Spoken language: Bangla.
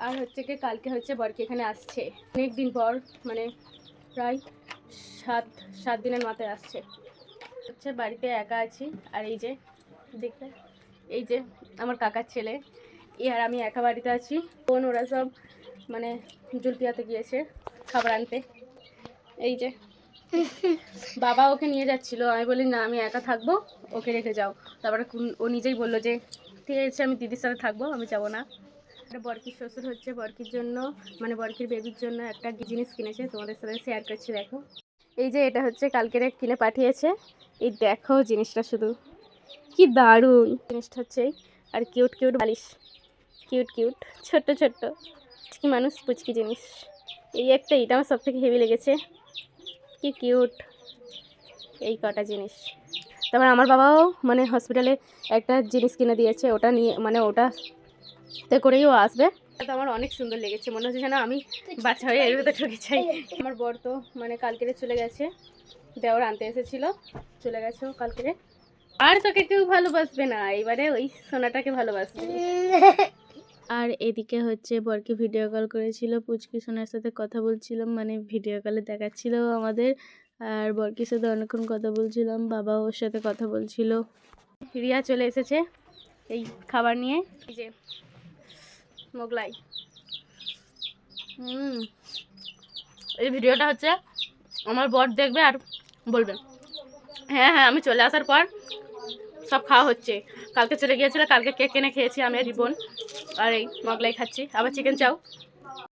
আর হচ্ছে কি কালকে হচ্ছে বরকে এখানে আসছে অনেক দিন পর, মানে প্রায় সাত দিনের মাথায় আসছে। হচ্ছে বাড়িতে একা আছি, আর এই যে দেখতে, এই যে আমার কাকার ছেলে আর আমি একা বাড়িতে আছি। বোন ওরা সব মানে জুলপিয়াতে গিয়েছে খাবার আনতে। এই যে বাবা ওকে নিয়ে যাচ্ছিল, আমি বলি না আমি একা থাকবো, ওকে রেখে যাও। তারপরে ও নিজেই বললো যে ঠিক আছে আমি দিদির সাথে থাকবো, আমি যাবো না। বরকির শ্বশুর হচ্ছে বরকির জন্য, মানে বরকির বেবির জন্য একটা জিনিস কিনেছে, তোমাদের সাথে শেয়ার করছি। দেখো এই যে এটা হচ্ছে কালকের কিনে পাঠিয়েছে। এই দেখো জিনিসটা শুধু কি দারুণ জিনিসটা হচ্ছে। আর কিউট কিউট বালিশ, কিউট কিউট ছোট্ট ছোট্ট কি মানুষ পুচকি জিনিস। এই একটা, এটা আমার সব থেকে হেভি লেগেছে, কি কিউট এই কটা জিনিস। তারপর আমার বাবাও মানে হসপিটালে একটা জিনিস কিনে দিয়েছে, ওটা নিয়ে মানে ওটাতে করেই ও আসবে। তো আমার অনেক সুন্দর লেগেছে, মনে হচ্ছে যেন আমি বাচ্চা হয়ে এর ভেতরে ঢুকে চাই। আমার বর তো মানে কালকেরে চলে গেছে, দেওর আনতে এসেছিল, চলে গেছে ও কালকেরে। আর তোকে কেউ ভালোবাসবে না, এবারে ওই সোনাটাকে ভালোবাসবে। আর এদিকে হচ্ছে বরকে ভিডিও কল করেছিল, পুচকি সোনার সাথে কথা বলছিলাম, মানে ভিডিও কলে দেখাচ্ছিল আমাদের। আর বরকির সাথে অনেকক্ষণ কথা বলছিলাম, বাবা ওর সাথে কথা বলছিল। রিয়া চলে এসেছে এই খাবার নিয়ে, এই যে মোগলাই। এই ভিডিওটা হচ্ছে আমার বর দেখবে আর বলবে হ্যাঁ হ্যাঁ আমি চলে আসার পর সব খাওয়া হচ্ছে। কালকে চলে গিয়েছিল, কালকে কেক কিনে খেয়েছি আমি আর রিবন, আর এই মোগলাই খাচ্ছি, আবার চিকেন চাও।